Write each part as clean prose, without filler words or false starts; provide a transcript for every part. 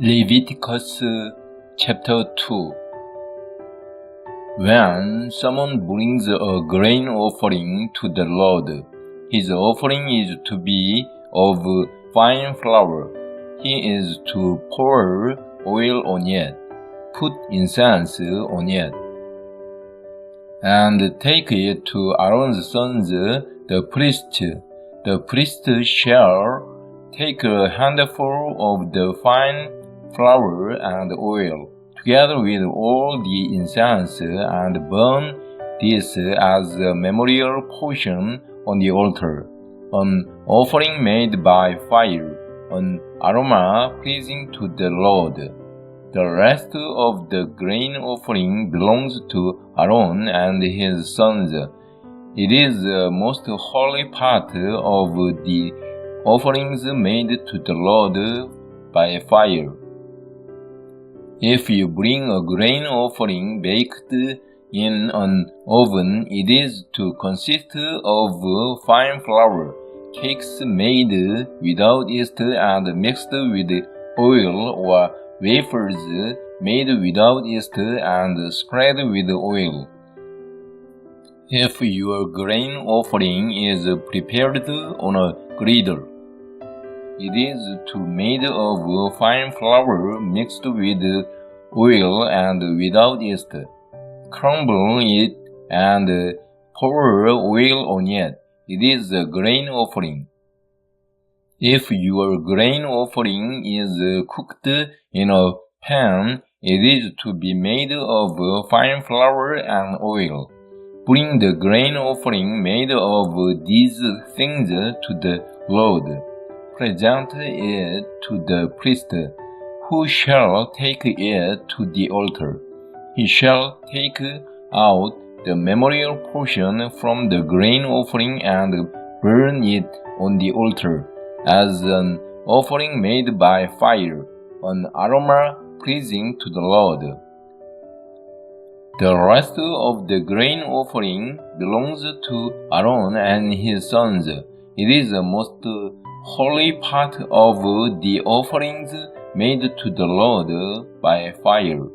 Leviticus chapter 2. When someone brings a grain offering to the Lord, his offering is to be of fine flour. He is to pour oil on it, put incense on it, and take it to Aaron's sons, the priests. The priest shall take a handful of the fine flour and oil, together with all the incense, and burn this as a memorial portion on the altar, an offering made by fire, an aroma pleasing to the Lord. The rest of the grain offering belongs to Aaron and his sons. It is the most holy part of the offerings made to the Lord by fire. If you bring a grain offering baked in an oven, it is to consist of fine flour, cakes made without yeast and mixed with oil, or wafers made without yeast and spread with oil. If your grain offering is prepared on a griddle, it is to made of fine flour mixed with oil and without yeast. Crumble it and pour oil on it. It is a grain offering. If your grain offering is cooked in a pan, it is to be made of fine flour and oil. Bring the grain offering made of these things to the Lord. Present it to the priest, who shall take it to the altar. He shall take out the memorial portion from the grain offering and burn it on the altar as an offering made by fire, an aroma pleasing to the Lord. The rest of the grain offering belongs to Aaron and his sons. It is the most holy part of the offerings made to the Lord by fire.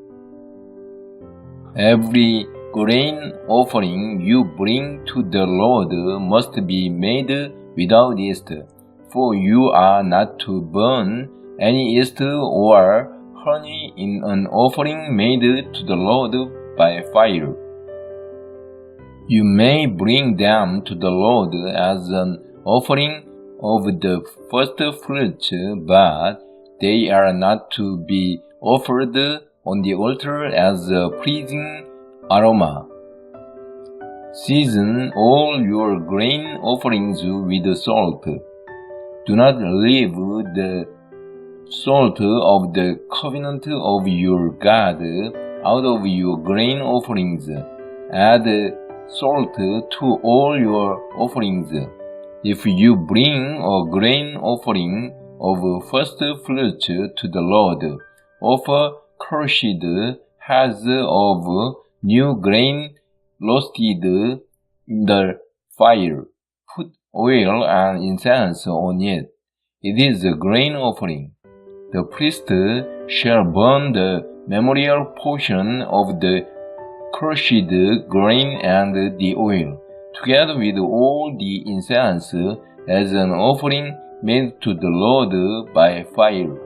Every grain offering you bring to the Lord must be made without yeast, for you are not to burn any yeast or honey in an offering made to the Lord by fire. You may bring them to the Lord as an offering of the first fruits, but they are not to be offered on the altar as a pleasing aroma. Season all your grain offerings with salt. Do not leave the salt of the covenant of your God out of your grain offerings. Add salt to all your offerings. If you bring a grain offering of first fruits to the Lord, offer crushed heads of new grain roasted in the fire. Put oil and incense on it. It is a grain offering. The priest shall burn the memorial portion of the crushed grain and the oil, together with all the incense, as an offering made to the Lord by fire.